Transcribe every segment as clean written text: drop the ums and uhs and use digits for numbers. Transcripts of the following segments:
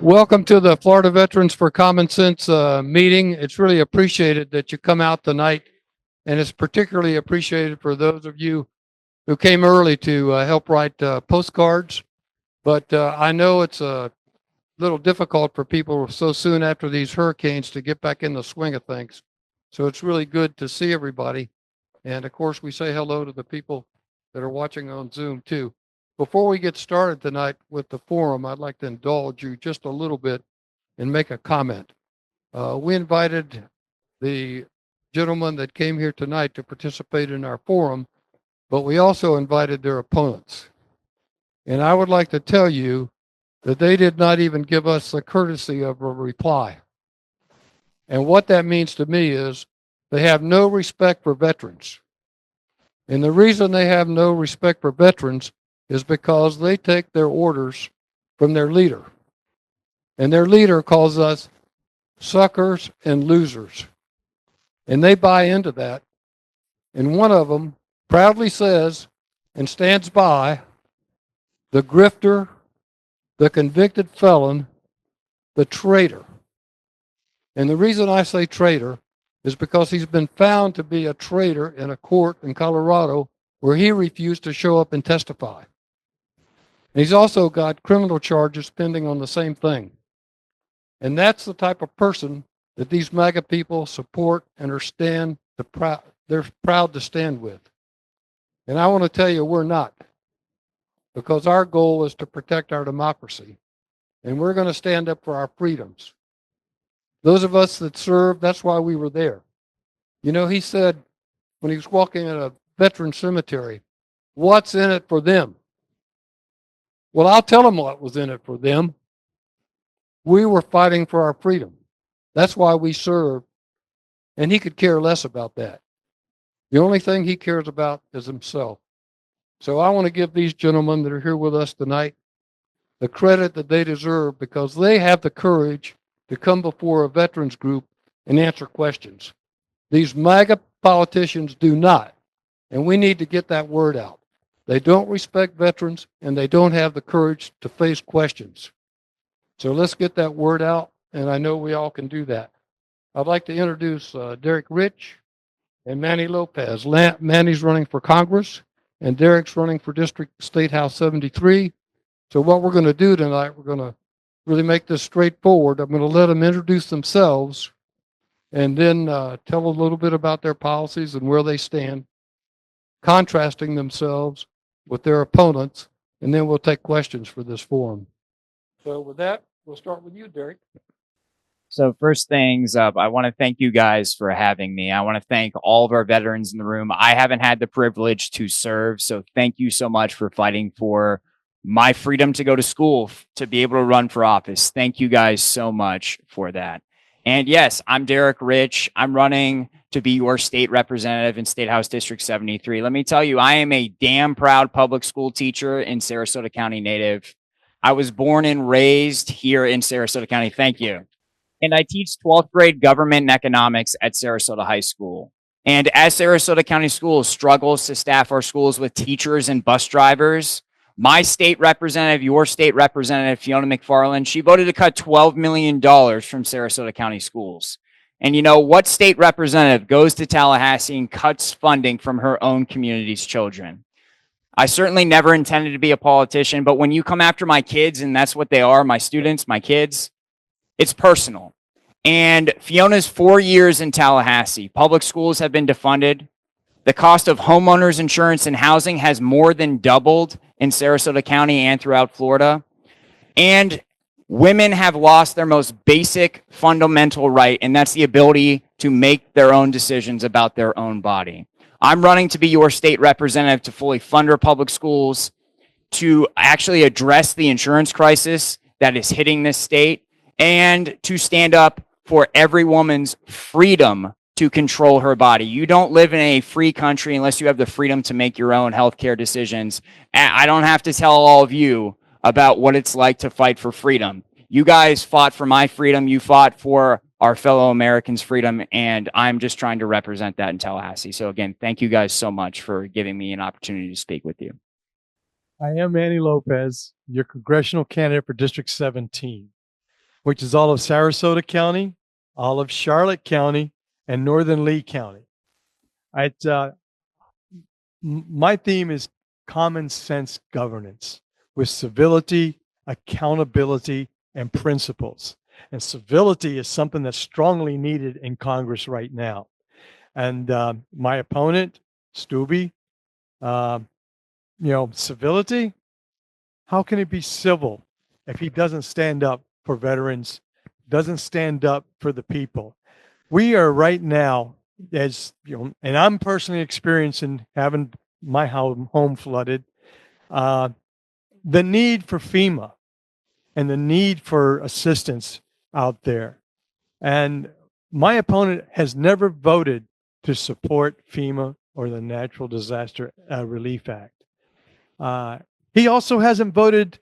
Welcome to the Florida Veterans for Common Sense meeting. It's really appreciated that you come out tonight, and it's particularly appreciated for those of you who came early to help write postcards. But I know it's a little difficult for people so soon after these hurricanes to get back in the swing of things. So it's really good to see everybody. And of course, we say hello to the people that are watching on Zoom too. Before we get started tonight with the forum, I'd like to indulge you just a little bit and make a comment. We invited the gentlemen that came here tonight to participate in our forum, but we also invited their opponents. And I would like to tell you that they did not even give us the courtesy of a reply. And what that means to me is they have no respect for veterans. And the reason they have no respect for veterans is because they take their orders from their leader. And their leader calls us suckers and losers. And they buy into that. And one of them proudly says and stands by the grifter, the convicted felon, the traitor. And the reason I say traitor is because he's been found to be a traitor in a court in Colorado where he refused to show up and testify. And he's also got criminal charges pending on the same thing. And that's the type of person that these MAGA people support and they're proud to stand with. And I want to tell you, we're not. Because our goal is to protect our democracy. And we're going to stand up for our freedoms. Those of us that serve, that's why we were there. You know, he said when he was walking in a veteran cemetery, what's in it for them? Well, I'll tell them what was in it for them. We were fighting for our freedom. That's why we served. And he could care less about that. The only thing he cares about is himself. So I want to give these gentlemen that are here with us tonight the credit that they deserve because they have the courage to come before a veterans group and answer questions. These MAGA politicians do not. And we need to get that word out. They don't respect veterans, and they don't have the courage to face questions. So let's get that word out, and I know we all can do that. I'd like to introduce Derek Reich and Manny Lopez. Manny's running for Congress, and Derek's running for District State House 73. So what we're going to do tonight, we're going to really make this straightforward. I'm going to let them introduce themselves and then tell a little bit about their policies and where they stand, contrasting themselves with their opponents, and then we'll take questions for this forum. So with that, we'll start with you, Derek. So first things up, I want to thank you guys for having me. I want to thank all of our veterans in the room. I haven't had the privilege to serve, so thank you so much for fighting for my freedom to go to school, to be able to run for office. Thank you guys so much for that. And yes, I'm Derek Reich. I'm running to be your state representative in State House District 73. Let me tell you, I am a damn proud public school teacher in Sarasota County native. I was born and raised here in Sarasota County. Thank you. And I teach 12th grade government and economics at Sarasota High School. And as Sarasota County Schools struggles to staff our schools with teachers and bus drivers, my state representative, your state representative, Fiona McFarland, she voted to cut $12 million from Sarasota County Schools. And you know, what state representative goes to Tallahassee and cuts funding from her own community's children? I certainly never intended to be a politician, but when you come after my kids, and that's what they are, my students, my kids, it's personal. And Fiona's 4 years in Tallahassee, public schools have been defunded. The cost of homeowners insurance and housing has more than doubled in Sarasota County and throughout Florida. And women have lost their most basic fundamental right, and that's the ability to make their own decisions about their own body. I'm running to be your state representative to fully fund our public schools, to actually address the insurance crisis that is hitting this state, and to stand up for every woman's freedom to control her body. You don't live in a free country unless you have the freedom to make your own healthcare decisions. I don't have to tell all of you about what it's like to fight for freedom. You guys fought for my freedom. You fought for our fellow Americans' freedom, and I'm just trying to represent that in Tallahassee. So again, thank you guys so much for giving me an opportunity to speak with you. I am Manny Lopez, your congressional candidate for District 17. which is all of Sarasota County, all of Charlotte County, and northern Lee County. My theme is common sense governance with civility, accountability, and principles. And civility is something that's strongly needed in Congress right now. And my opponent, Steube, civility, how can it be civil if he doesn't stand up for veterans, doesn't stand up for the people? We are right now, as you know, and I'm personally experiencing having my home flooded, the need for FEMA and the need for assistance out there. And my opponent has never voted to support FEMA or the Natural Disaster Relief Act. He also hasn't voted.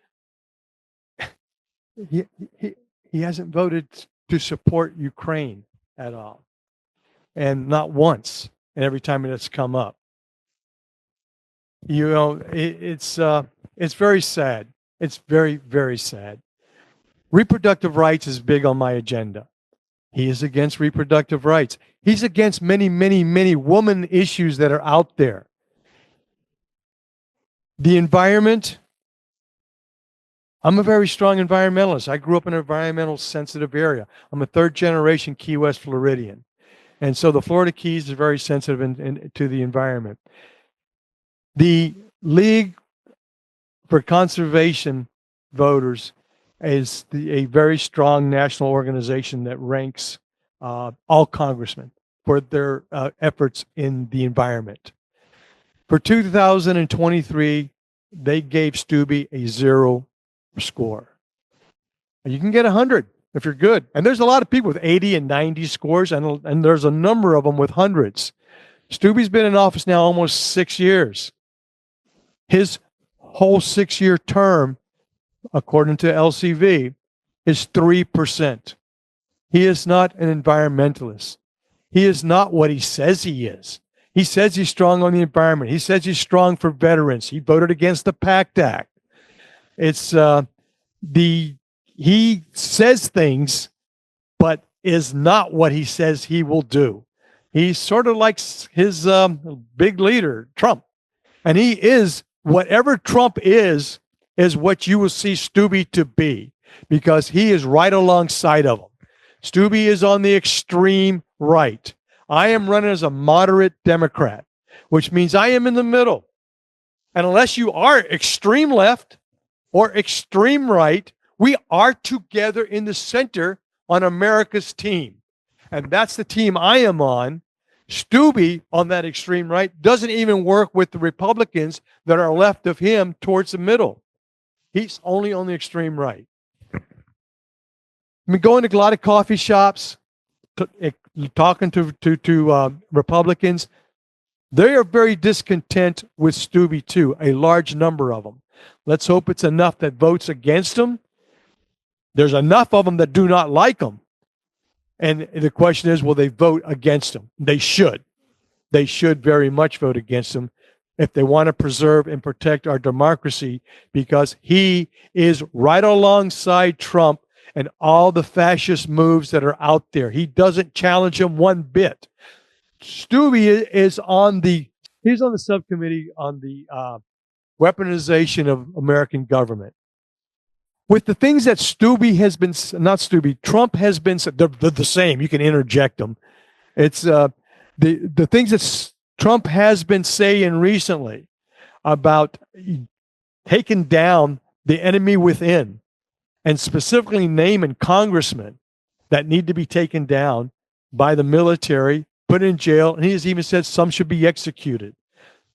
He hasn't voted to support Ukraine at all, and not once. And every time it's come up, it's very sad. It's very, very sad. Reproductive rights is big on my agenda. He is against reproductive rights. He's against many, many, many woman issues that are out there. The environment. I'm a very strong environmentalist. I grew up in an environmental sensitive area. I'm a third generation Key West Floridian. And so the Florida Keys is very sensitive to the environment. The League for Conservation Voters is a very strong national organization that ranks all congressmen for their efforts in the environment. For 2023, they gave Steube a 0 score. You can get 100 if you're good. And there's a lot of people with 80 and 90 scores, and there's a number of them with hundreds. Steube's been in office now almost 6 years. His whole 6-year term, according to LCV, is 3%. He is not an environmentalist. He is not what he says he is. He says he's strong on the environment. He says he's strong for veterans. He voted against the PACT Act. It's he says things, but is not what he says he will do. He's sort of like his big leader, Trump. And he is, whatever Trump is what you will see Steube to be, because he is right alongside of him. Steube is on the extreme right. I am running as a moderate Democrat, which means I am in the middle. And unless you are extreme left or extreme right, we are together in the center on America's team. And that's the team I am on. Steube, on that extreme right, doesn't even work with the Republicans that are left of him towards the middle. He's only on the extreme right. I mean, going to a lot of coffee shops, talking to Republicans, they are very discontent with Steube too, a large number of them. Let's hope it's enough that votes against him. There's enough of them that do not like him. And the question is, will they vote against him? They should. They should very much vote against him if they want to preserve and protect our democracy, because he is right alongside Trump and all the fascist moves that are out there. He doesn't challenge him one bit. Steube is he's on the subcommittee on the weaponization of American government. With the things that Trump has been, they're the same. You can interject them. It's the things that Trump has been saying recently about taking down the enemy within, and specifically naming congressmen that need to be taken down by the military, put in jail, and he has even said some should be executed.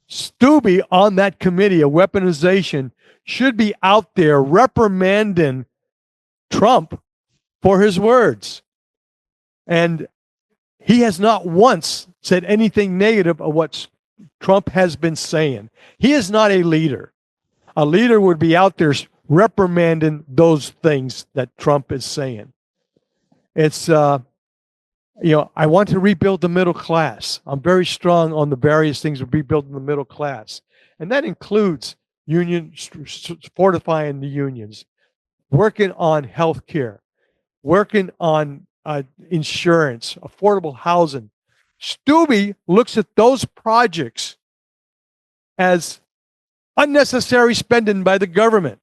Steube on that committee of weaponization should be out there reprimanding Trump for his words. And he has not once said anything negative of what Trump has been saying. He is not a leader. A leader would be out there reprimanding those things that Trump is saying. It's, I want to rebuild the middle class. I'm very strong on the various things of rebuilding the middle class. And that includes fortifying the unions, working on health care, working on insurance, affordable housing. Steube looks at those projects as unnecessary spending by the government.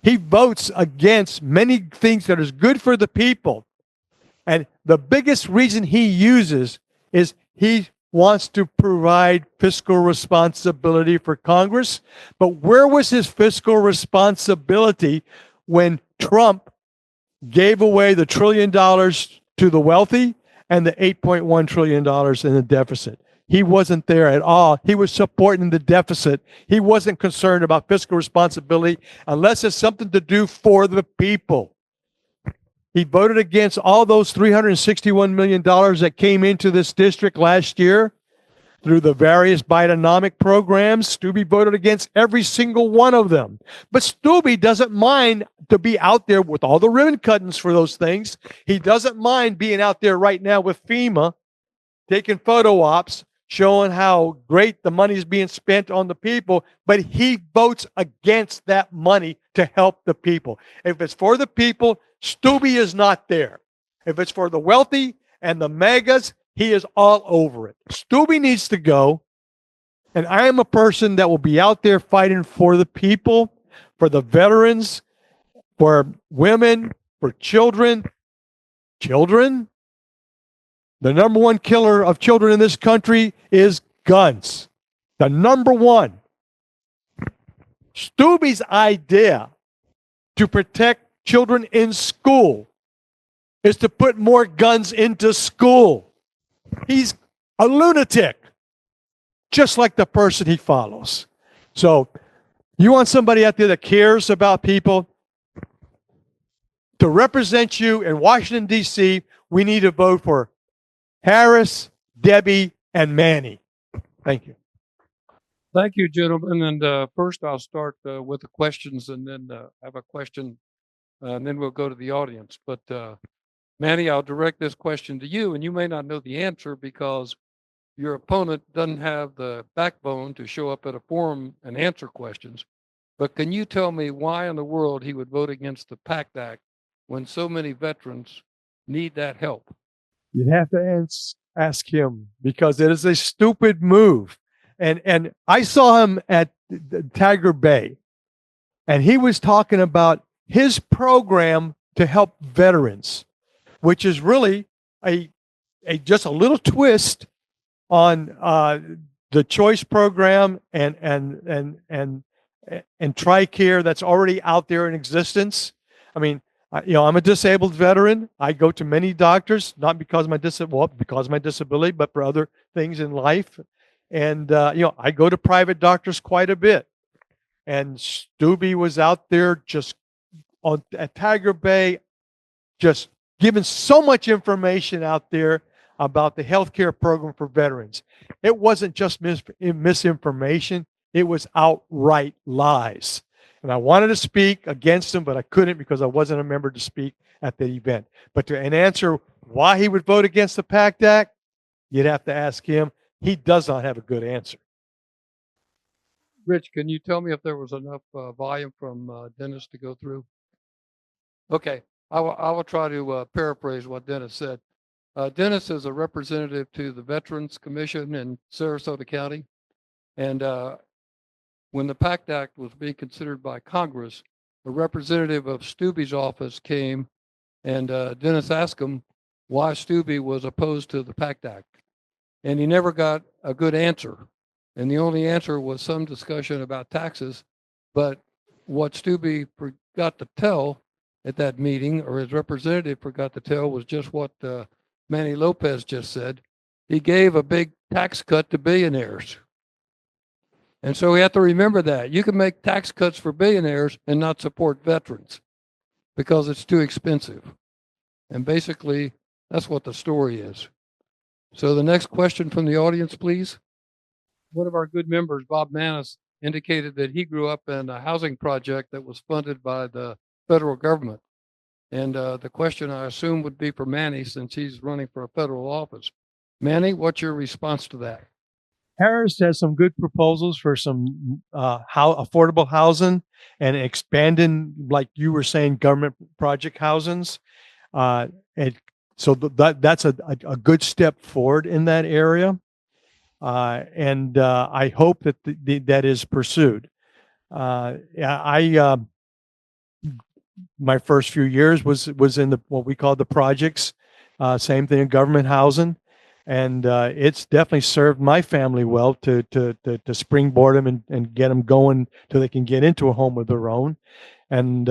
He votes against many things that is good for the people. And the biggest reason he uses is he wants to provide fiscal responsibility for Congress. But where was his fiscal responsibility when Trump gave away the $1 trillion to the wealthy and the $8.1 trillion in the deficit? He wasn't there at all. He was supporting the deficit. He wasn't concerned about fiscal responsibility unless it's something to do for the people. He voted against all those $361 million that came into this district last year through the various Bidenomic programs. Steube voted against every single one of them. But Steube doesn't mind to be out there with all the ribbon cuttings for those things. He doesn't mind being out there right now with FEMA, taking photo ops, showing how great the money is being spent on the people, but he votes against that money to help the people. If it's for the people, Steube is not there. If it's for the wealthy and the megas, he is all over it. Steube needs to go, and I am a person that will be out there fighting for the people, for the veterans, for women, for children. Children? The number one killer of children in this country is guns. The number one. Steube's idea to protect children in school is to put more guns into school. He's a lunatic, just like the person he follows. So you want somebody out there that cares about people to represent you in Washington, D.C., we need to vote for Harris, Debbie, and Manny. Thank you. Thank you, gentlemen. And first, I'll start with the questions, and then have a question, and then we'll go to the audience. But Manny, I'll direct this question to you, and you may not know the answer because your opponent doesn't have the backbone to show up at a forum and answer questions. But can you tell me why in the world he would vote against the PACT Act when so many veterans need that help? You'd have to ask him because it is a stupid move. And I saw him at Tiger Bay, and he was talking about his program to help veterans, which is really a just a little twist on the choice program and TRICARE that's already out there in existence. I mean, I'm a disabled veteran. I go to many doctors, not because of my because of my disability, but for other things in life. And I go to private doctors quite a bit. And Steube was out there just at Tiger Bay, just giving so much information out there about the healthcare program for veterans. It wasn't just misinformation; it was outright lies. And I wanted to speak against him, but I couldn't because I wasn't a member to speak at the event. But to answer why he would vote against the PACT Act, you'd have to ask him. He does not have a good answer. Rich, can you tell me if there was enough volume from Dennis to go through? Okay, I will try to paraphrase what Dennis said. Dennis is a representative to the Veterans Commission in Sarasota County. And when the PACT Act was being considered by Congress, a representative of Steube's office came, and Dennis asked him why Steube was opposed to the PACT Act. And he never got a good answer. And the only answer was some discussion about taxes. But what Steube forgot to tell at that meeting, or his representative forgot to tell, was just what Manny Lopez just said. He gave a big tax cut to billionaires. And so we have to remember that. You can make tax cuts for billionaires and not support veterans because it's too expensive. And basically, that's what the story is. So the next question from the audience, please. One of our good members, Bob Manis, indicated that he grew up in a housing project that was funded by the federal government. And the question, I assume, would be for Manny since he's running for a federal office. Manny, what's your response to that? Harris has some good proposals for some affordable housing and expanding, like you were saying, government project housings. And so that's a good step forward in that area. And I hope that that is pursued. My first few years was in what we call the projects, same thing in government housing, and it's definitely served my family well to springboard them and get them going till they can get into a home of their own, and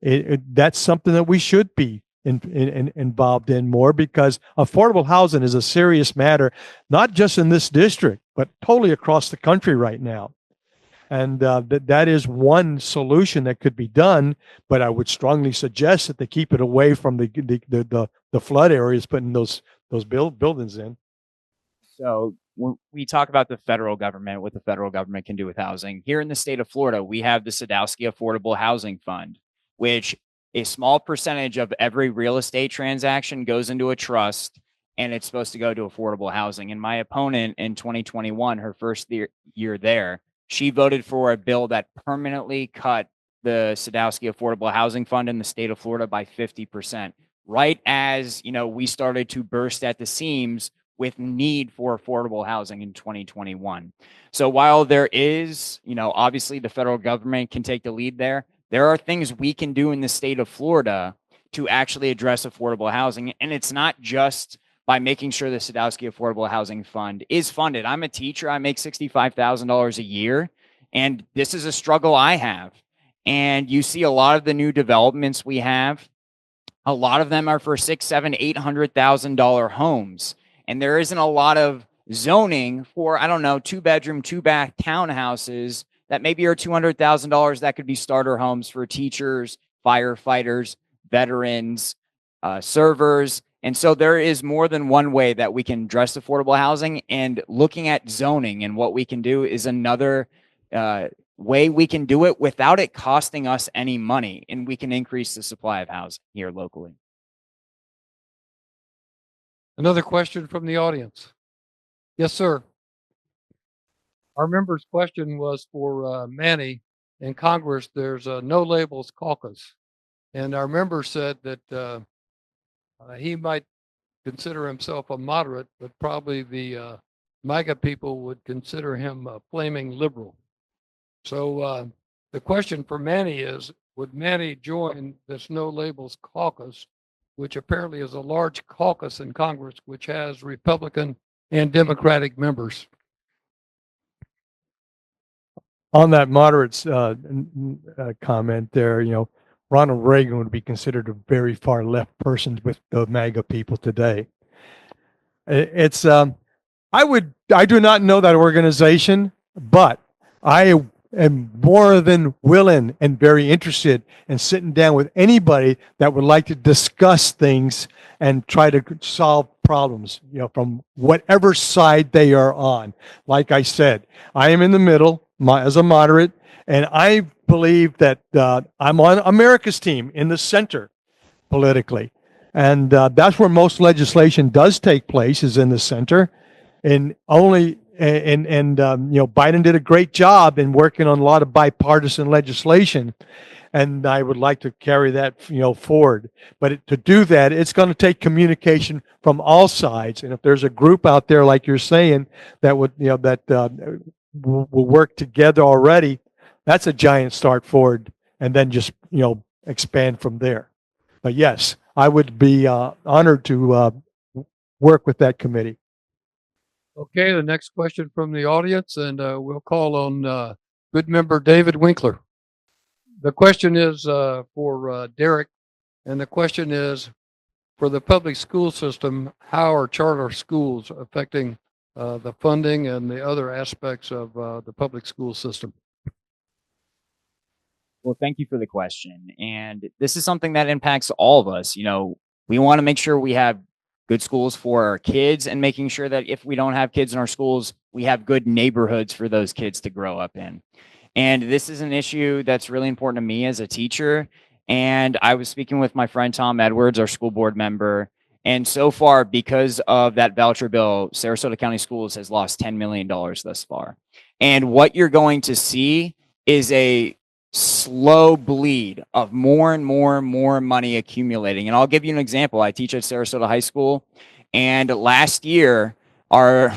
that's something that we should be involved in more, because affordable housing is a serious matter, not just in this district, but totally across the country right now. And that is one solution that could be done, but I would strongly suggest that they keep it away from the flood areas, putting those buildings in. So when we talk about the federal government, what the federal government can do with housing, here in the state of Florida, we have the Sadowski Affordable Housing Fund, which a small percentage of every real estate transaction goes into a trust, and it's supposed to go to affordable housing. And my opponent in 2021, her first year there, she voted for a bill that permanently cut the Sadowski Affordable Housing Fund in the state of Florida by 50%, right as, we started to burst at the seams with need for affordable housing in 2021. So while there is, obviously the federal government can take the lead there, there are things we can do in the state of Florida to actually address affordable housing. And it's not just by making sure the Sadowski Affordable Housing Fund is funded. I'm a teacher. I make $65,000 a year, and this is a struggle I have. And you see a lot of the new developments we have, a lot of them are for $600,000, $700,000, $800,000 homes. And there isn't a lot of zoning for, 2-bedroom, 2-bath townhouses that maybe are $200,000 that could be starter homes for teachers, firefighters, veterans, servers. And so there is more than one way that we can address affordable housing, and looking at zoning and what we can do is another way we can do it without it costing us any money, and we can increase the supply of housing here locally. Another question from the audience. Yes, sir. Our member's question was for Manny. In Congress, there's a no labels caucus, and our member said that he might consider himself a moderate, but probably the MAGA people would consider him a flaming liberal. So the question for Manny is, would Manny join this no labels caucus, which apparently is a large caucus in Congress, which has Republican and Democratic members? On that moderates comment there, Ronald Reagan would be considered a very far left person with the MAGA people today. It's I do not know that organization, but I am more than willing and very interested in sitting down with anybody that would like to discuss things and try to solve problems, from whatever side they are on. Like I said, I am in the middle as a moderate, and I believe that I'm on America's team in the center politically. And that's where most legislation does take place, is in the center. And Biden did a great job in working on a lot of bipartisan legislation, and I would like to carry that forward. But to do that, it's going to take communication from all sides. And if there's a group out there, like you're saying, that would will work together already, that's a giant start forward, and then just expand from there. But yes, I would be honored to work with that committee. Okay, the next question from the audience, and we'll call on good member David Winkler. The question is for Derek, and the question is, for the public school system, how are charter schools affecting the funding and the other aspects of the public school system? Well, thank you for the question. And this is something that impacts all of us. We want to make sure we have good schools for our kids, and making sure that if we don't have kids in our schools, we have good neighborhoods for those kids to grow up in. And this is an issue that's really important to me as a teacher. And I was speaking with my friend Tom Edwards, our school board member. And so far, because of that voucher bill, Sarasota County Schools has lost $10 million thus far. And what you're going to see is a slow bleed of more and more and more money accumulating. And I'll give you an example. I teach at Sarasota High School, and last year OSHA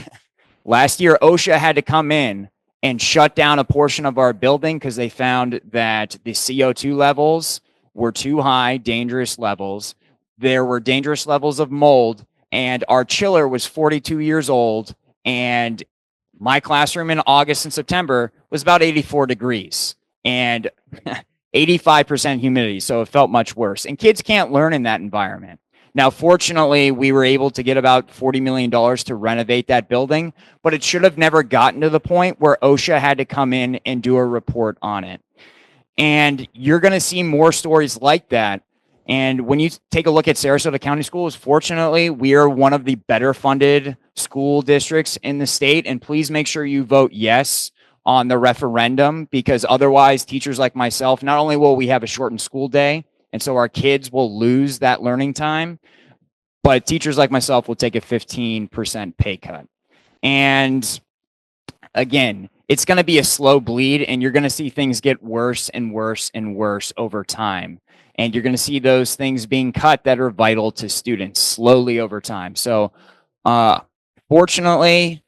had to come in and shut down a portion of our building because they found that the CO2 levels were too high, dangerous levels. There were dangerous levels of mold, and our chiller was 42 years old, and my classroom in August and September was about 84 degrees and 85% humidity, so it felt much worse. And kids can't learn in that environment. Now, fortunately, we were able to get about $40 million to renovate that building, but it should have never gotten to the point where OSHA had to come in and do a report on it. And you're going to see more stories like that. And when you take a look at Sarasota County Schools, fortunately, we are one of the better funded school districts in the state. And please make sure you vote yes on the referendum, because otherwise teachers like myself, not only will we have a shortened school day, and so our kids will lose that learning time, but teachers like myself will take a 15% pay cut. And again, it's going to be a slow bleed, and you're going to see things get worse and worse and worse over time. And you're going to see those things being cut that are vital to students slowly over time. So fortunately,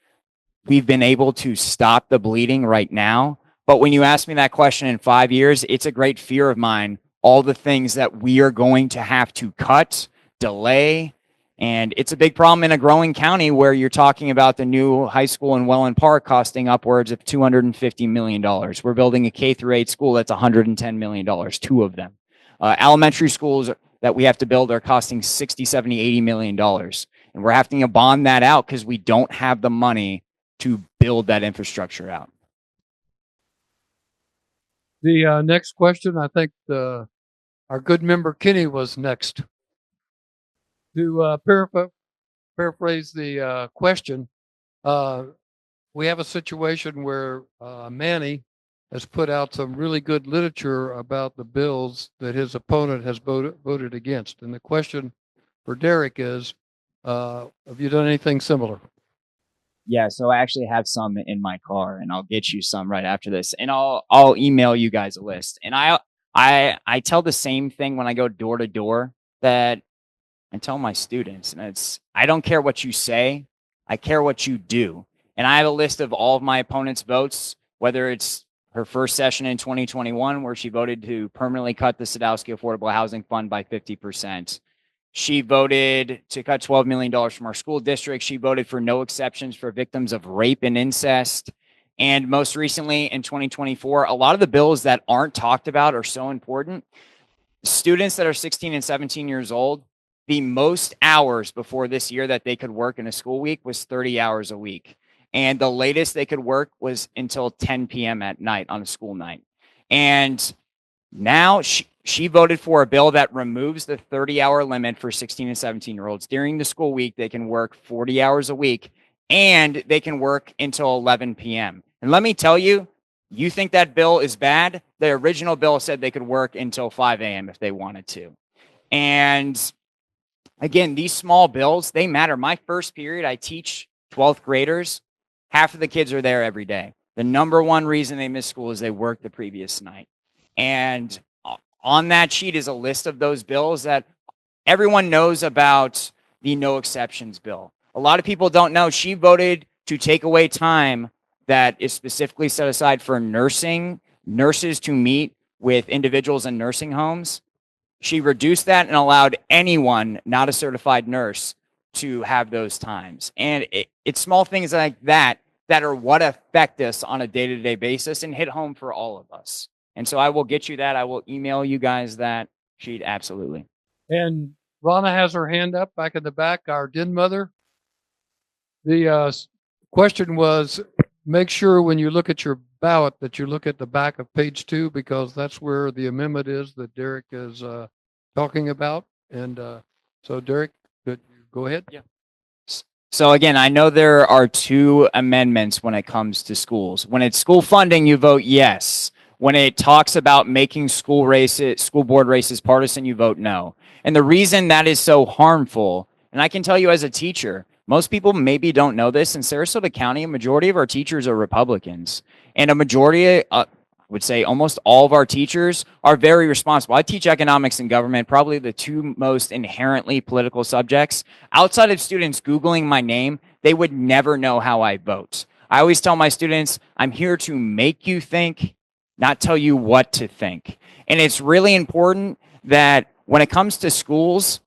we've been able to stop the bleeding right now. But when you ask me that question in 5 years, it's a great fear of mine, all the things that we are going to have to cut, delay. And it's a big problem in a growing county where you're talking about the new high school in Welland Park costing upwards of $250 million. We're building a K-8 school that's $110 million, two of them. Elementary schools that we have to build are costing $60, $70, $80 million. And we're having to bond that out because we don't have the money to build that infrastructure out. The next question, I think our good member Kenny was next. To paraphrase the question, we have a situation where Manny has put out some really good literature about the bills that his opponent has voted against. And the question for Derek is, have you done anything similar? Yeah, so I actually have some in my car, and I'll get you some right after this, and I'll email you guys a list. And I tell the same thing when I go door to door that I tell my students, and it's, I don't care what you say, I care what you do. And I have a list of all of my opponent's votes, whether it's her first session in 2021 where she voted to permanently cut the Sadowski Affordable Housing Fund by 50%. She voted to cut $12 million from our school district. She voted for no exceptions for victims of rape and incest. And most recently in 2024, a lot of the bills that aren't talked about are so important. Students that are 16 and 17 years old, the most hours before this year that they could work in a school week was 30 hours a week. And the latest they could work was until 10 p.m. at night on a school night. And now she voted for a bill that removes the 30-hour limit for 16 and 17-year-olds. During the school week, they can work 40 hours a week, and they can work until 11 p.m. And let me tell you, you think that bill is bad? The original bill said they could work until 5 a.m. if they wanted to. And again, these small bills, they matter. My first period, I teach 12th graders. Half of the kids are there every day. The number one reason they miss school is they worked the previous night. And on that sheet is a list of those bills that everyone knows about. The no exceptions bill. A lot of people don't know she voted to take away time that is specifically set aside for nurses to meet with individuals in nursing homes. She reduced that and allowed anyone not a certified nurse to have those times. And it's small things like that that are what affect us on a day-to-day basis and hit home for all of us. And so I will get you that. I will email you guys that sheet. Absolutely. And Rana has her hand up back in the back, our den mother. The question was, make sure when you look at your ballot that you look at the back of page 2, because that's where the amendment is that Derek is talking about. And so Derek, go ahead. Yeah. So again, I know there are two amendments when it comes to schools. When it's school funding, you vote yes. When it talks about making school board races partisan, you vote no. And the reason that is so harmful, and I can tell you as a teacher, most people maybe don't know this, in Sarasota County, a majority of our teachers are Republicans. And a majority, would say almost all of our teachers are very responsible. I teach economics and government, probably the two most inherently political subjects. Outside of students Googling my name, they would never know how I vote. I always tell my students, I'm here to make you think, not tell you what to think. And it's really important that when it comes to schools,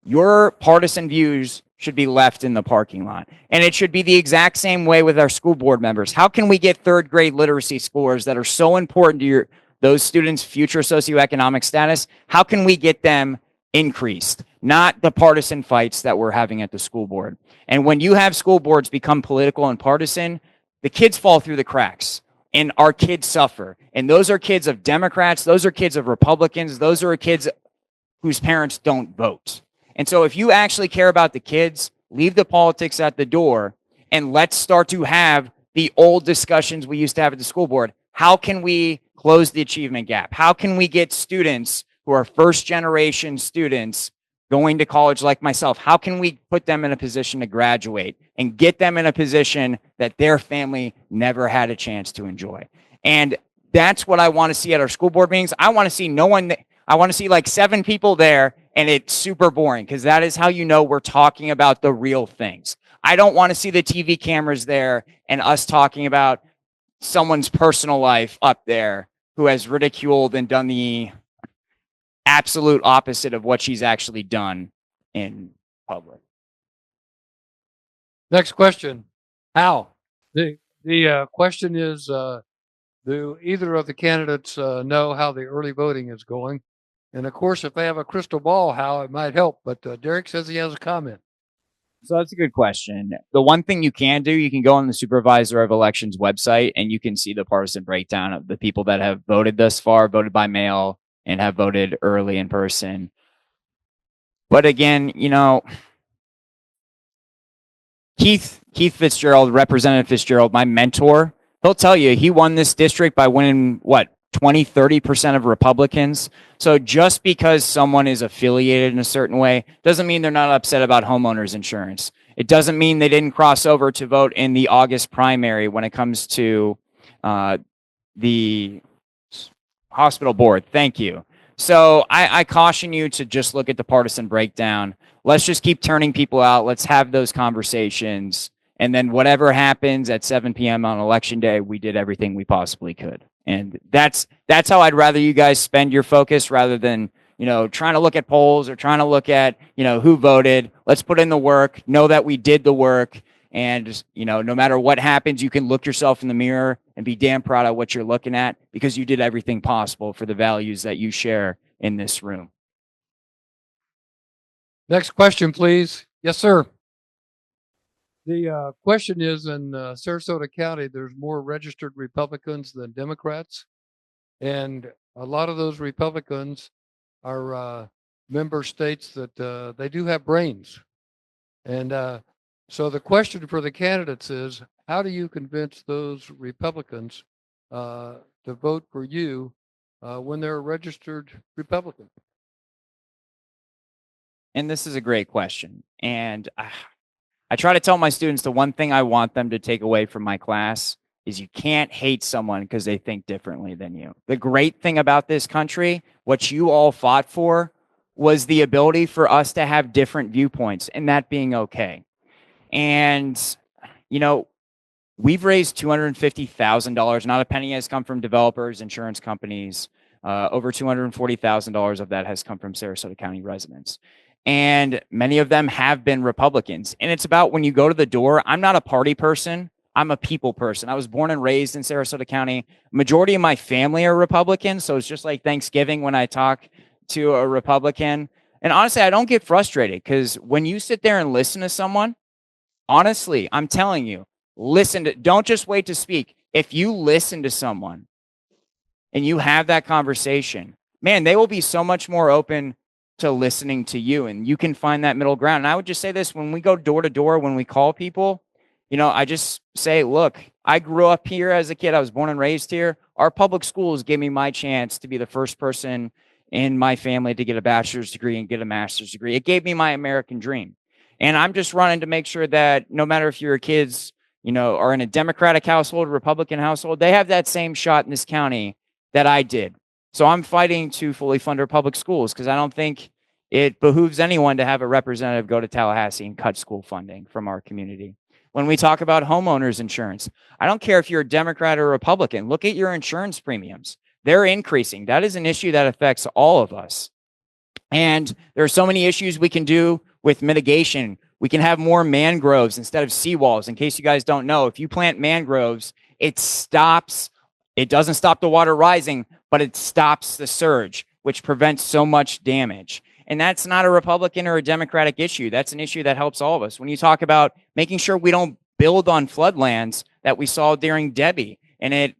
your partisan views should be left in the parking lot. And it should be the exact same way with our school board members. How can we get third grade literacy scores that are so important to those students' future socioeconomic status? How can we get them increased? Not the partisan fights that we're having at the school board. And when you have school boards become political and partisan, the kids fall through the cracks and our kids suffer. And those are kids of Democrats, those are kids of Republicans, those are kids whose parents don't vote. And so if you actually care about the kids, leave the politics at the door and let's start to have the old discussions we used to have at the school board. How can we close the achievement gap? How can we get students who are first generation students going to college like myself? How can we put them in a position to graduate and get them in a position that their family never had a chance to enjoy? And that's what I want to see at our school board meetings. I want to see I want to see like 7 people there and it's super boring because that is how you know we're talking about the real things. I don't want to see the TV cameras there and us talking about someone's personal life up there who has ridiculed and done the absolute opposite of what she's actually done in public. Next question. How? The question is, do either of the candidates know how the early voting is going? And of course, if they have a crystal ball, how it might help. But Derek says he has a comment. So that's a good question. The one thing you can do, you can go on the Supervisor of Elections website and you can see the partisan breakdown of the people that have voted thus far, voted by mail, and have voted early in person. But again, you know, Keith Fitzgerald, Representative Fitzgerald, my mentor, he'll tell you he won this district by winning, 20-30% of Republicans. So just because someone is affiliated in a certain way doesn't mean they're not upset about homeowners insurance. It doesn't mean they didn't cross over to vote in the August primary when it comes to the hospital board. Thank you. So I caution you to just look at the partisan breakdown. Let's just keep turning people out. Let's have those conversations. And then whatever happens at 7 p.m. on election day, we did everything we possibly could. And that's how I'd rather you guys spend your focus rather than, trying to look at polls or trying to look at, who voted. Let's put in the work, know that we did the work. And, no matter what happens, you can look yourself in the mirror and be damn proud of what you're looking at because you did everything possible for the values that you share in this room. Next question, please. Yes, sir. The question is, in Sarasota County, there's more registered Republicans than Democrats. And a lot of those Republicans are member states that they do have brains. And so the question for the candidates is, how do you convince those Republicans to vote for you when they're a registered Republican? And this is a great question. And I try to tell my students the one thing I want them to take away from my class is you can't hate someone because they think differently than you. The great thing about this country, what you all fought for, was the ability for us to have different viewpoints and that being okay. And, we've raised $250,000. Not a penny has come from developers, insurance companies. Over $240,000 of that has come from Sarasota County residents. And many of them have been Republicans. And it's about when you go to the door, I'm not a party person. I'm a people person. I was born and raised in Sarasota County. Majority of my family are Republicans. So it's just like Thanksgiving when I talk to a Republican. And honestly, I don't get frustrated because when you sit there and listen to someone, honestly, I'm telling you, don't just wait to speak. If you listen to someone and you have that conversation, man, they will be so much more open to listening to you, and you can find that middle ground. And I would just say this, when we go door to door, when we call people, I just say, look, I grew up here as a kid. I was born and raised here. Our public schools gave me my chance to be the first person in my family to get a bachelor's degree and get a master's degree. It gave me my American dream. And I'm just running to make sure that no matter if your kids, are in a Democratic household, Republican household, they have that same shot in this county that I did. So I'm fighting to fully fund our public schools because I don't think it behooves anyone to have a representative go to Tallahassee and cut school funding from our community. When we talk about homeowners insurance, I don't care if you're a Democrat or a Republican, look at your insurance premiums. They're increasing. That is an issue that affects all of us. And there are so many issues we can do with mitigation. We can have more mangroves instead of seawalls. In case you guys don't know, if you plant mangroves, it doesn't stop the water rising, but it stops the surge, which prevents so much damage. And that's not a Republican or a Democratic issue. That's an issue that helps all of us. When you talk about making sure we don't build on floodlands that we saw during Debbie, and it,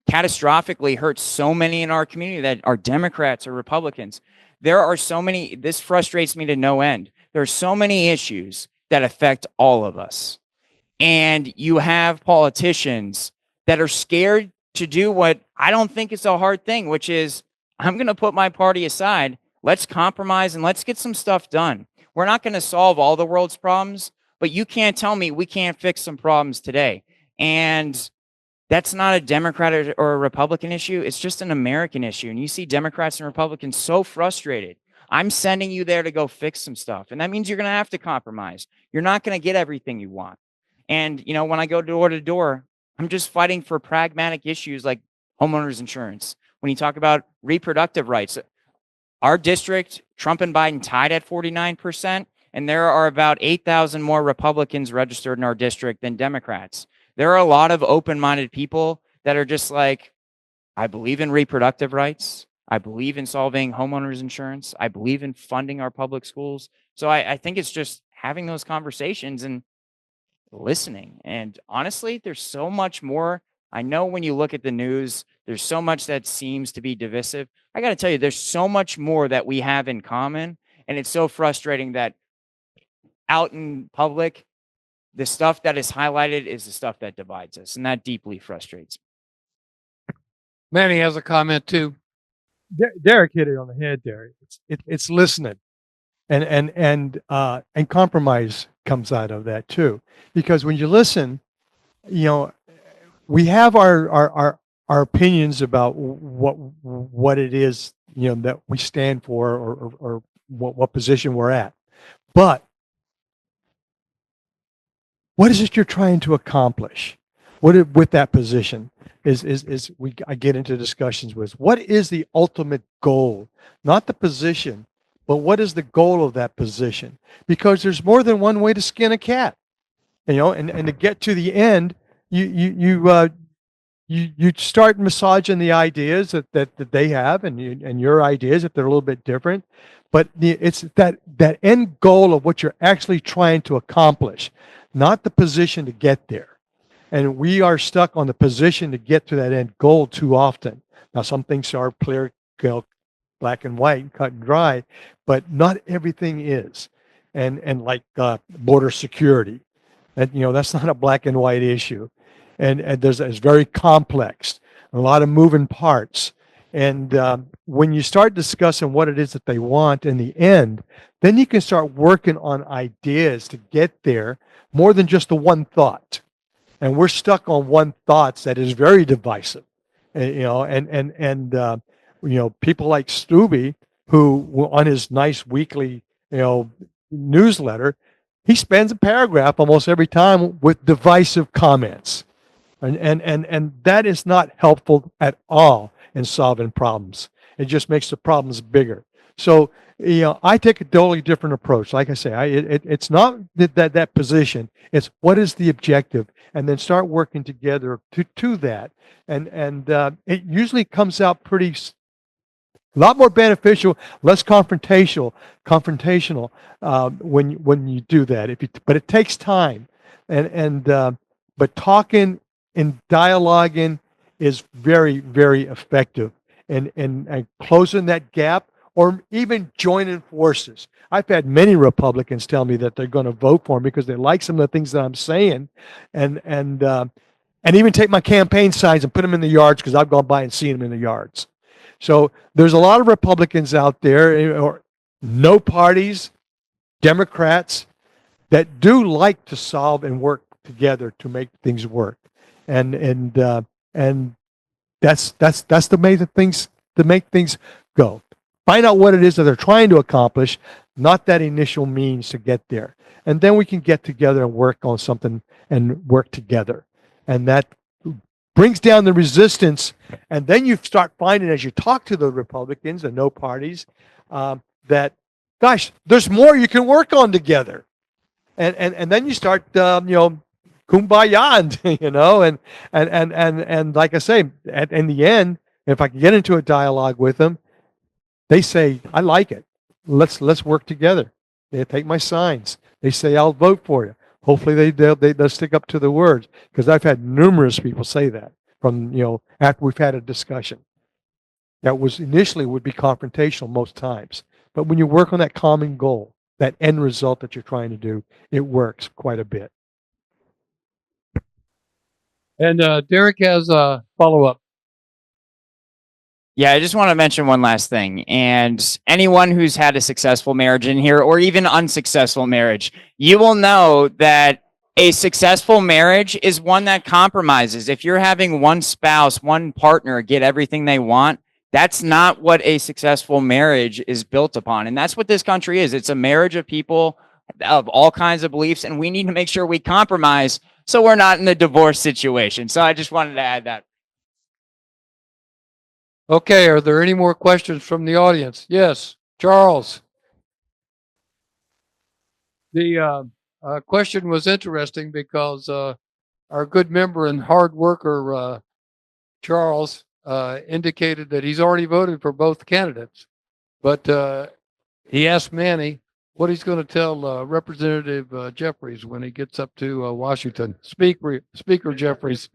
catastrophically hurts so many in our community that are Democrats or Republicans. There are so many, this frustrates me to no end. There are so many issues that affect all of us. And you have politicians that are scared to do what I don't think is a hard thing, which is I'm going to put my party aside. Let's compromise and let's get some stuff done. We're not going to solve all the world's problems, but you can't tell me we can't fix some problems today. And that's not a Democrat or a Republican issue. It's just an American issue. And you see Democrats and Republicans so frustrated. I'm sending you there to go fix some stuff. And that means you're going to have to compromise. You're not going to get everything you want. And, when I go door to door, I'm just fighting for pragmatic issues like homeowners insurance. When you talk about reproductive rights, our district, Trump and Biden tied at 49%. And there are about 8,000 more Republicans registered in our district than Democrats. There are a lot of open-minded people that are just like, I believe in reproductive rights. I believe in solving homeowners insurance. I believe in funding our public schools. So I think it's just having those conversations and listening. And honestly, there's so much more. I know when you look at the news, there's so much that seems to be divisive. I got to tell you, there's so much more that we have in common. And it's so frustrating that out in public, the stuff that is highlighted is the stuff that divides us, and that deeply frustrates me. Manny has a comment too. Derek hit it on the head there. It's listening, and compromise comes out of that too. Because when you listen, we have our opinions about what it is that we stand for or what position we're at, but what is it you're trying to accomplish? With that position I get into discussions with what is the ultimate goal, not the position, but what is the goal of that position? Because there's more than one way to skin a cat, and to get to the end, you start massaging the ideas that they have and your ideas if they're a little bit different, but it's that end goal of what you're actually trying to accomplish, not the position to get there. And we are stuck on the position to get to that end goal too often. Now, some things are clear, black and white, cut and dry, but not everything is. And like border security, that's not a black and white issue. And it's very complex, a lot of moving parts. And when you start discussing what it is that they want in the end, then you can start working on ideas to get there more than just the one thought. And we're stuck on one thought that is very divisive, and people like Steube, who on his nice weekly, newsletter, he spends a paragraph almost every time with divisive comments. And that is not helpful at all in solving problems. It just makes the problems bigger. So, I take a totally different approach. Like I say, it's not that position. It's what is the objective, and then start working together to that. And it usually comes out a lot more beneficial, less confrontational when you do that. But it takes time, but talking and dialoguing is very, very effective, and closing that gap, or even joining forces. I've had many Republicans tell me that they're going to vote for me because they like some of the things that I'm saying, and even take my campaign signs and put them in the yards because I've gone by and seen them in the yards. So there's a lot of Republicans out there, or no parties, Democrats, that do like to solve and work together to make things work, and that's the way that things to make things go. Find out what it is that they're trying to accomplish, not that initial means to get there. And then we can get together and work on something and work together. And that brings down the resistance. And then you start finding, as you talk to the Republicans and no parties, that, gosh, there's more you can work on together. And then you start, kumbaya, and like I say, in the end, if I can get into a dialogue with them, they say, I like it. Let's work together. They take my signs. They say, I'll vote for you. Hopefully they'll stick up to the words, because I've had numerous people say that from, after we've had a discussion. That was initially would be confrontational most times. But when you work on that common goal, that end result that you're trying to do, it works quite a bit. And Derek has a follow-up. Yeah, I just want to mention one last thing. And anyone who's had a successful marriage in here, or even unsuccessful marriage, you will know that a successful marriage is one that compromises. If you're having one spouse, one partner get everything they want, that's not what a successful marriage is built upon. And that's what this country is. It's a marriage of people of all kinds of beliefs, and we need to make sure we compromise so we're not in a divorce situation. So I just wanted to add that. Okay, are there any more questions from the audience? Yes, Charles. The question was interesting because our good member and hard worker, Charles, indicated that he's already voted for both candidates. But he asked Manny what he's going to tell Representative Jeffries when he gets up to Washington. Speaker Jeffries.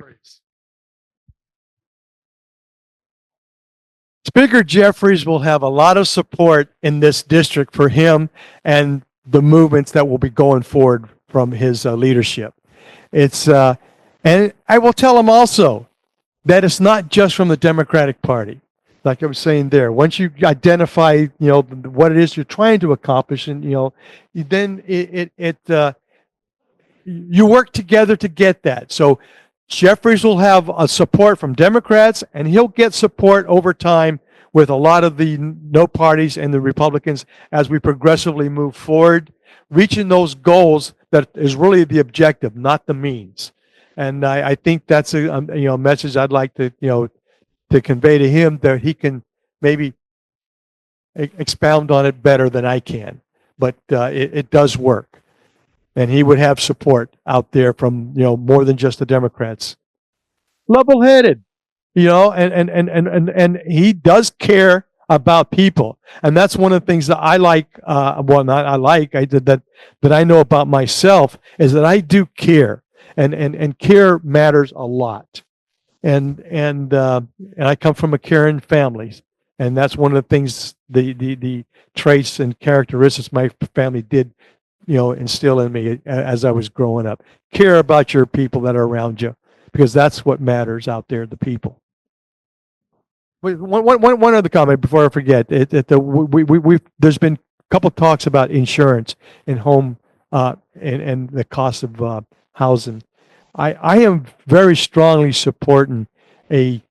Speaker Jeffries will have a lot of support in this district for him and the movements that will be going forward from his leadership. And I will tell him also that it's not just from the Democratic Party. Like I was saying there, once you identify, what it is you're trying to accomplish, and then you work together to get that. So Jeffries will have a support from Democrats, and he'll get support over time with a lot of the no parties and the Republicans as we progressively move forward, reaching those goals that is really the objective, not the means. And I think that's a message I'd like to to convey to him, that he can maybe expound on it better than I can. But it does work. And he would have support out there from, more than just the Democrats. Level-headed, and he does care about people. And that's one of the things that I like, that I know about myself, is that I do care. And care matters a lot. And I come from a caring family. And that's one of the things, the traits and characteristics my family did instill in me as I was growing up. Care about your people that are around you, because that's what matters out there, the people. Wait, one other comment before I forget. There's been a couple talks about insurance and home and the cost of housing. I am very strongly supporting a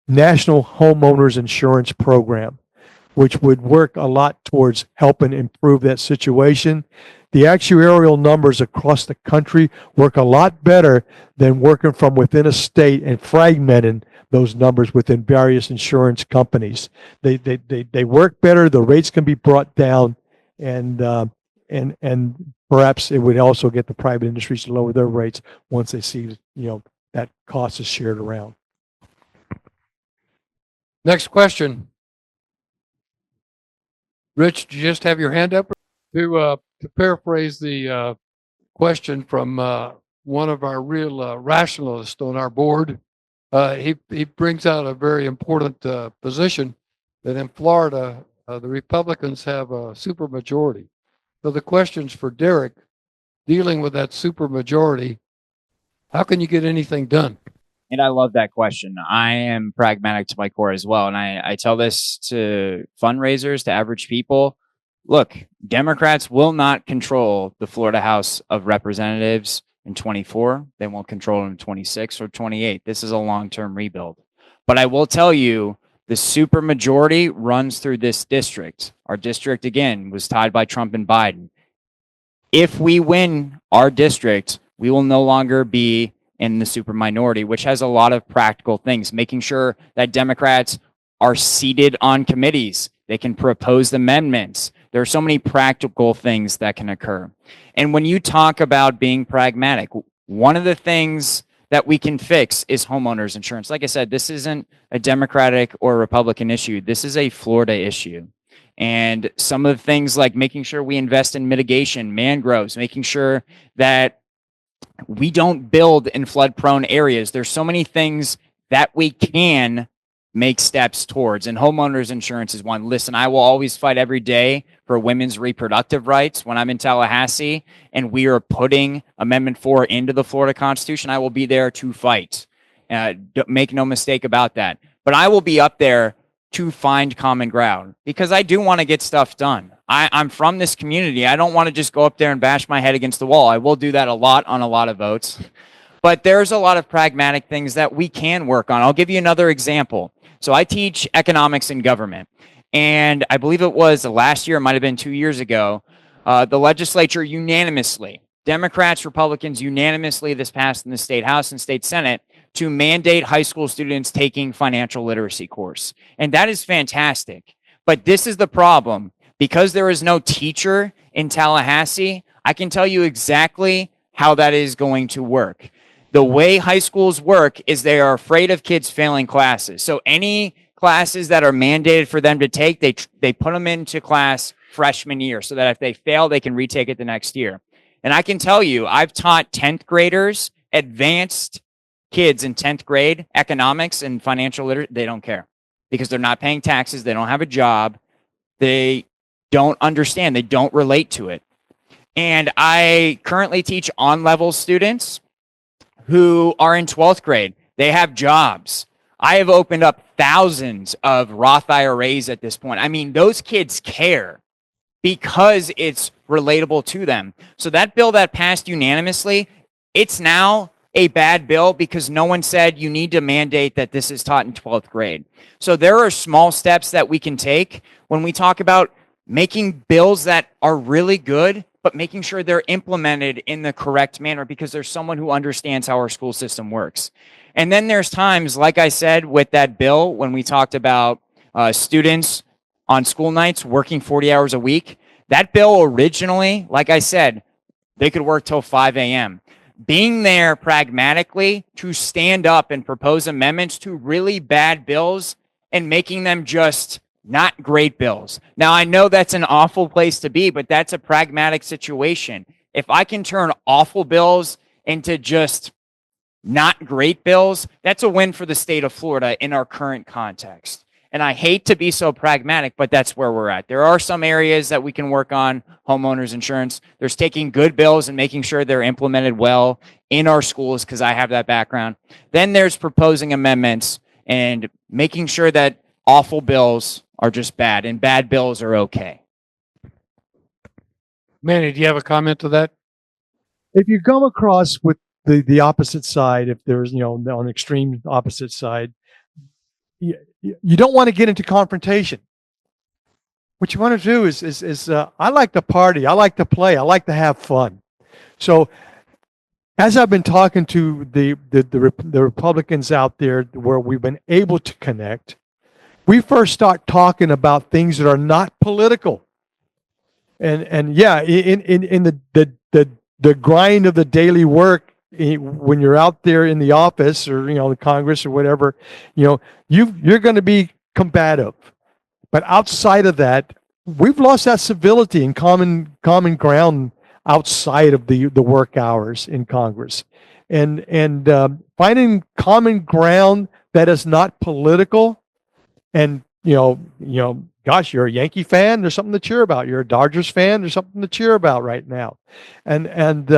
national homeowners insurance program, which would work a lot towards helping improve that situation. The actuarial numbers across the country work a lot better than working from within a state and fragmenting those numbers within various insurance companies. They work better. The rates can be brought down, and perhaps it would also get the private industries to lower their rates once they see that cost is shared around. Next question. Rich, do you just have your hand up? To paraphrase the question from one of our real rationalists on our board, he brings out a very important position that in Florida, the Republicans have a supermajority. So the question's for Derek, dealing with that supermajority, how can you get anything done? And I love that question. I am pragmatic to my core as well. And I tell this to fundraisers, to average people. Look, Democrats will not control the Florida House of Representatives in 24. They won't control it in 26 or 28. This is a long-term rebuild. But I will tell you, the supermajority runs through this district. Our district, again, was tied by Trump and Biden. If we win our district, we will no longer be in the super minority, which has a lot of practical things, making sure that Democrats are seated on committees. They can propose amendments. There are so many practical things that can occur. And when you talk about being pragmatic, one of the things that we can fix is homeowners insurance. Like I said, this isn't a Democratic or Republican issue. This is a Florida issue. And some of the things like making sure we invest in mitigation, mangroves, making sure that we don't build in flood-prone areas. There's so many things that we can make steps towards, and homeowners insurance is one. Listen, I will always fight every day for women's reproductive rights. When I'm in Tallahassee and we are putting Amendment 4 into the Florida Constitution, I will be there to fight. Make no mistake about that. But I will be up there to find common ground because I do want to get stuff done. I'm from this community. I don't want to just go up there and bash my head against the wall. I will do that a lot on a lot of votes. But there's a lot of pragmatic things that we can work on. I'll give you another example. So I teach economics and government. And I believe it was last year, it might have been 2 years ago, the legislature unanimously, Democrats, Republicans unanimously this passed in the state House and state Senate to mandate high school students taking financial literacy course. And that is fantastic. But this is the problem. Because there is no teacher in Tallahassee, I can tell you exactly how that is going to work. The way high schools work is they are afraid of kids failing classes. So any classes that are mandated for them to take, they put them into class freshman year so that if they fail, they can retake it the next year. And I can tell you, I've taught 10th graders, advanced kids in 10th grade, economics and financial literacy. They don't care because they're not paying taxes. They don't have a job. They don't understand. They don't relate to it. And I currently teach on-level students who are in 12th grade. They have jobs. I have opened up thousands of Roth IRAs at this point. I mean, those kids care because it's relatable to them. So that bill that passed unanimously, it's now a bad bill because no one said you need to mandate that this is taught in 12th grade. So there are small steps that we can take when we talk about making bills that are really good, but making sure they're implemented in the correct manner because there's someone who understands how our school system works. And then there's times, like I said, with that bill, when we talked about students on school nights working 40 hours a week, that bill originally, like I said, they could work till 5 a.m. Being there pragmatically to stand up and propose amendments to really bad bills and making them just not great bills. Now, I know that's an awful place to be, but that's a pragmatic situation. If I can turn awful bills into just not great bills, that's a win for the state of Florida in our current context. And I hate to be so pragmatic, but that's where we're at. There are some areas that we can work on, homeowners insurance. There's taking good bills and making sure they're implemented well in our schools, because I have that background. Then there's proposing amendments and making sure that awful bills are just bad and bad bills are okay. Manny, do you have a comment to that? If you come across with the opposite side, if there's, on the extreme opposite side, you don't want to get into confrontation. What you want to do is I like to party, I like to play, I like to have fun. So as I've been talking to the Republicans out there where we've been able to connect, we first start talking about things that are not political. And yeah, in the grind of the daily work, when you're out there in the office or the Congress or whatever, you're going to be combative. But outside of that, we've lost that civility and common ground outside of the work hours in Congress, and finding common ground that is not political. And gosh, you're a Yankee fan, there's something to cheer about. You're a Dodgers fan, there's something to cheer about right now. And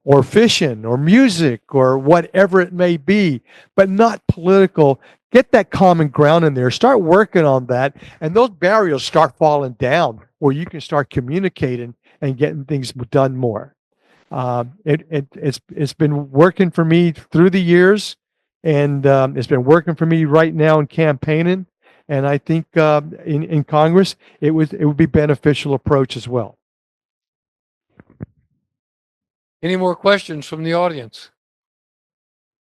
or fishing or music or whatever it may be, but not political. Get that common ground in there. Start working on that, and those barriers start falling down where you can start communicating and getting things done more. It's been working for me through the years, and it's been working for me right now in campaigning. And I think in Congress, it would be beneficial approach as well. Any more questions from the audience?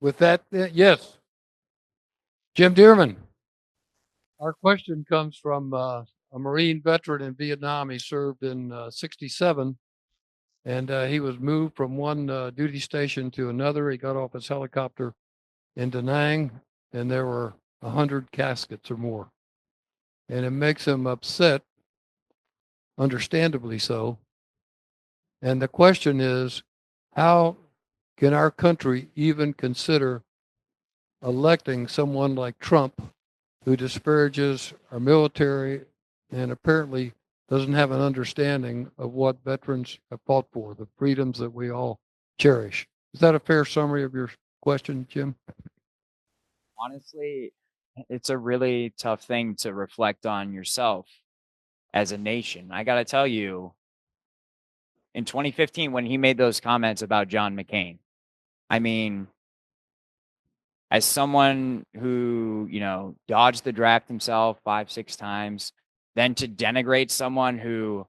With that, yes. Jim Dearman. Our question comes from a Marine veteran in Vietnam. He served in 67, and he was moved from one duty station to another. He got off his helicopter in Da Nang, and there were 100 caskets or more. And it makes him upset, understandably so. And the question is, how can our country even consider electing someone like Trump, who disparages our military and apparently doesn't have an understanding of what veterans have fought for, the freedoms that we all cherish? Is that a fair summary of your question, Jim? Honestly, it's a really tough thing to reflect on yourself as a nation. I got to tell you, in 2015, when he made those comments about John McCain, I mean, as someone who, dodged the draft himself 5-6 times, then to denigrate someone who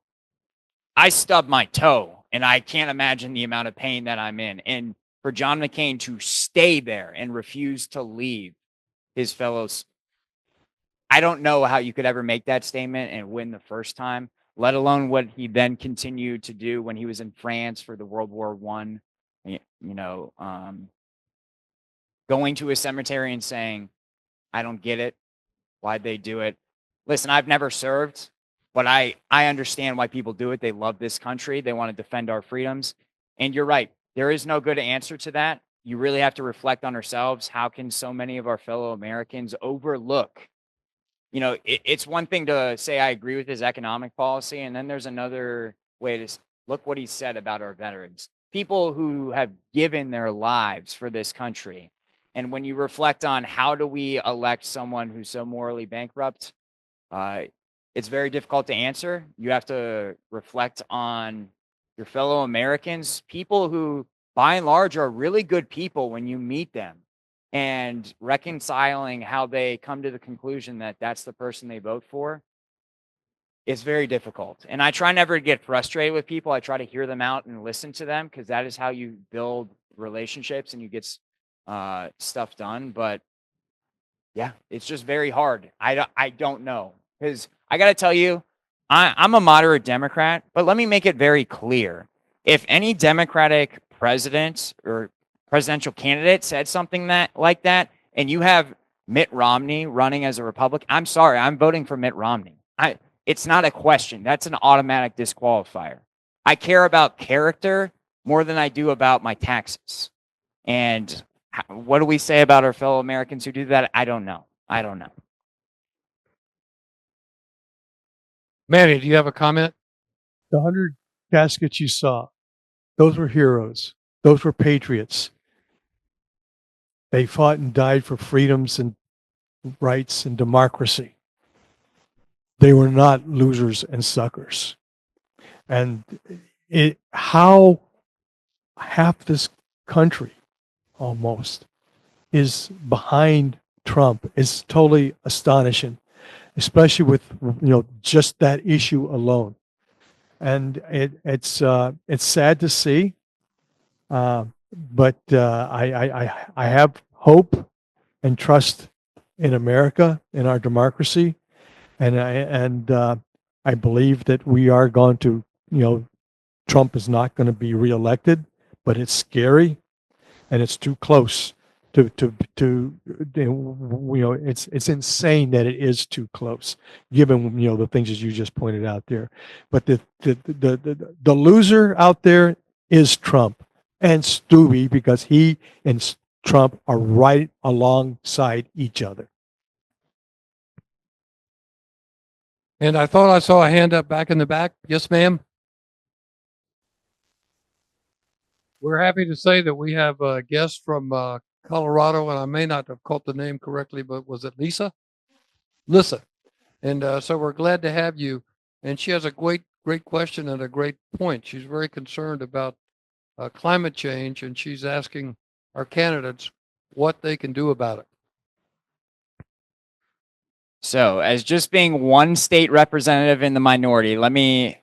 I stubbed my toe and I can't imagine the amount of pain that I'm in. And for John McCain to stay there and refuse to leave his fellows, I don't know how you could ever make that statement and win the first time, let alone what he then continued to do when he was in France for the World War I, going to a cemetery and saying, I don't get it. Why'd they do it? Listen, I've never served, but I understand why people do it. They love this country. They want to defend our freedoms. And you're right. There is no good answer to that. You really have to reflect on ourselves. How can so many of our fellow Americans overlook? It's one thing to say I agree with his economic policy, and then there's another way to look what he said about our veterans, people who have given their lives for this country. And when you reflect on how do we elect someone who's so morally bankrupt, it's very difficult to answer. You have to reflect on your fellow Americans, people who, by and large, are really good people when you meet them, and reconciling how they come to the conclusion that that's the person they vote for. It's very difficult. And I try never to get frustrated with people. I try to hear them out and listen to them, because that is how you build relationships and you get stuff done. But yeah, it's just very hard. I don't know, because I got to tell you, I'm a moderate Democrat, but let me make it very clear. If any Democratic president or presidential candidate said something like that, and you have Mitt Romney running as a Republican, I'm sorry, I'm voting for Mitt Romney. It's not a question. That's an automatic disqualifier. I care about character more than I do about my taxes. And what do we say about our fellow Americans who do that? I don't know. Manny, do you have a comment? The 100 caskets you saw, those were heroes. Those were patriots. They fought and died for freedoms and rights and democracy. They were not losers and suckers. And how half this country almost is behind Trump is totally astonishing, especially with just that issue alone. And it's sad to see, but I have hope and trust in America, in our democracy, and I believe that we are going to, Trump is not going to be reelected, but it's scary and it's too close it's insane that it is too close, given the things that you just pointed out there. But the loser out there is Trump and Steube, because he and Trump are right alongside each other. And I thought I saw a hand up back in the back. Yes, ma'am. We're happy to say that we have a guest from Colorado, and I may not have caught the name correctly, but was it Lisa? Lisa. And so we're glad to have you. And she has a great question and a great point. She's very concerned about climate change, and she's asking our candidates, what they can do about it. So, as just being one state representative in the minority, let me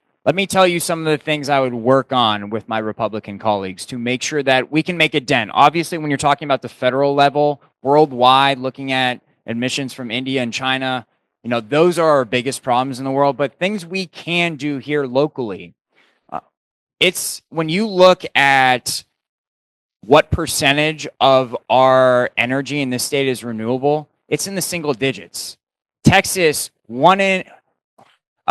tell you some of the things I would work on with my Republican colleagues to make sure that we can make a dent. Obviously, when you're talking about the federal level, worldwide, looking at admissions from India and China, those are our biggest problems in the world. But things we can do here locally, it's when you look at what percentage of our energy in this state is renewable, it's in the single digits. Texas, a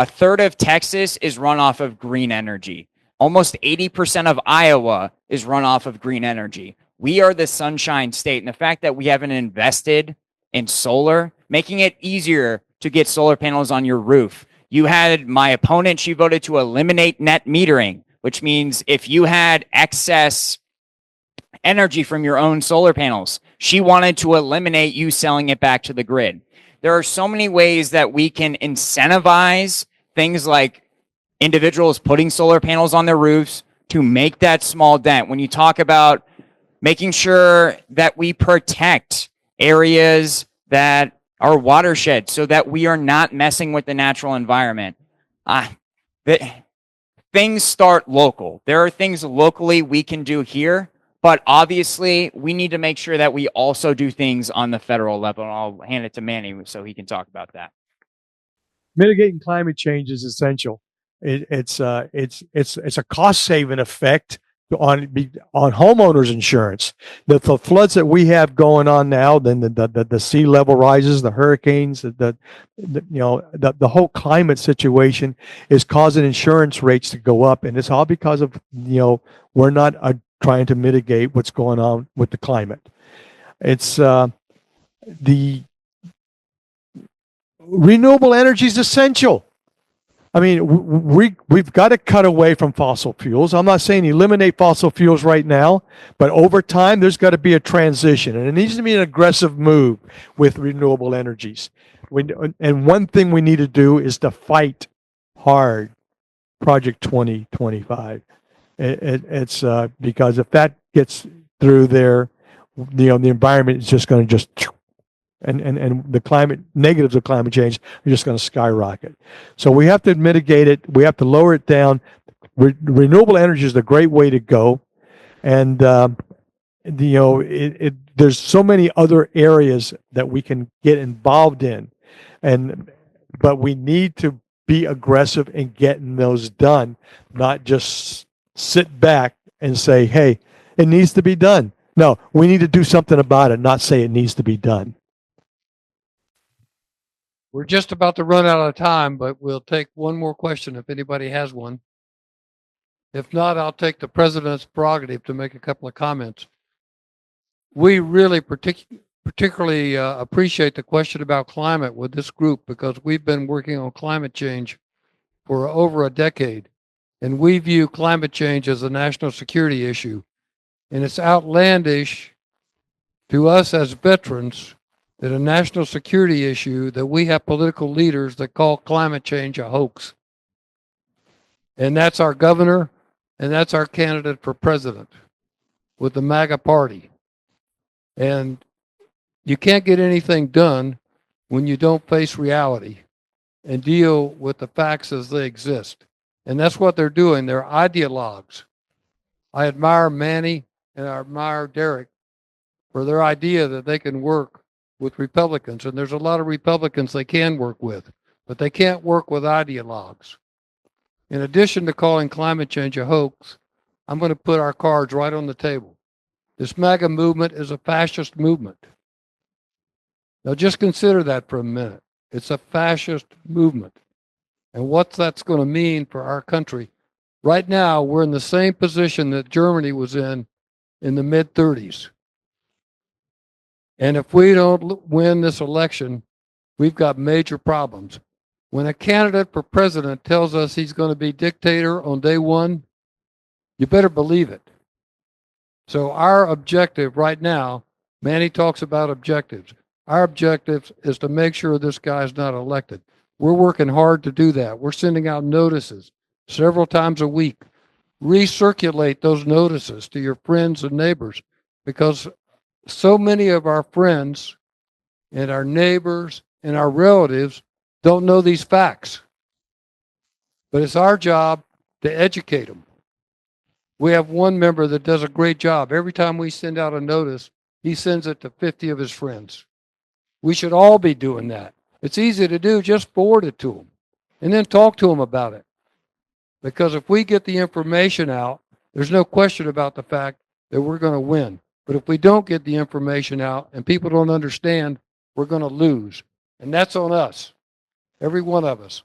third of Texas is run off of green energy. Almost 80% of Iowa is run off of green energy. We are the sunshine state. And the fact that we haven't invested in solar, making it easier to get solar panels on your roof. You had my opponent, she voted to eliminate net metering, which means if you had excess energy from your own solar panels, she wanted to eliminate you selling it back to the grid. There are so many ways that we can incentivize things like individuals putting solar panels on their roofs to make that small dent. When you talk about making sure that we protect areas that are watersheds so that we are not messing with the natural environment. Things start local. There are things locally we can do here, but obviously we need to make sure that we also do things on the federal level. And I'll hand it to Manny so he can talk about that. Mitigating climate change is essential. It's a cost saving effect on homeowners insurance. The floods that we have going on now, then the sea level rises, the hurricanes, the whole climate situation is causing insurance rates to go up, and it's all because of we're not trying to mitigate what's going on with the climate. It's the renewable energy is essential. I mean, we've got to cut away from fossil fuels. I'm not saying eliminate fossil fuels right now, but over time, there's got to be a transition, and it needs to be an aggressive move with renewable energies. And one thing we need to do is to fight hard Project 2025. It's because if that gets through there, the environment is just going to and the climate negatives of climate change are just going to skyrocket. So we have to mitigate it. We have to lower it down. Renewable energy is the great way to go, and there's so many other areas that we can get involved in, but we need to be aggressive in getting those done, not just sit back and say, "Hey, it needs to be done." No, we need to do something about it, not say it needs to be done. We're just about to run out of time, but we'll take one more question if anybody has one. If not, I'll take the president's prerogative to make a couple of comments. We really particularly appreciate the question about climate with this group because we've been working on climate change for over a decade, and we view climate change as a national security issue. And it's outlandish to us as veterans that a national security issue that we have political leaders that call climate change a hoax. And that's our governor, and that's our candidate for president with the MAGA party. And you can't get anything done when you don't face reality and deal with the facts as they exist. And that's what they're doing. They're ideologues. I admire Manny and I admire Derek for their idea that they can work with Republicans, and there's a lot of Republicans they can work with, but they can't work with ideologues. In addition to calling climate change a hoax, I'm going to put our cards right on the table. This MAGA movement is a fascist movement. Now just consider that for a minute. It's a fascist movement. And what that's going to mean for our country. Right now, we're in the same position that Germany was in the mid-30s. And if we don't win this election, we've got major problems. When a candidate for president tells us he's going to be dictator on day one, you better believe it. So our objective right now, Manny talks about objectives. Our objective is to make sure this guy's not elected. We're working hard to do that. We're sending out notices several times a week. Recirculate those notices to your friends and neighbors because so many of our friends and our neighbors and our relatives don't know these facts. But it's our job to educate them. We have one member that does a great job. Every time we send out a notice, he sends it to 50 of his friends. We should all be doing that. It's easy to do. Just forward it to them and then talk to them about it. Because if we get the information out, there's no question about the fact that we're going to win. But if we don't get the information out and people don't understand, we're going to lose. And that's on us, every one of us.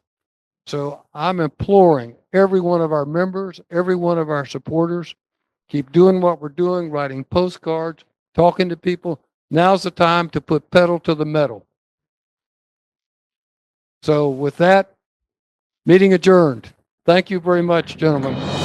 So I'm imploring every one of our members, every one of our supporters, keep doing what we're doing, writing postcards, talking to people. Now's the time to put pedal to the metal. So with that, meeting adjourned. Thank you very much, gentlemen.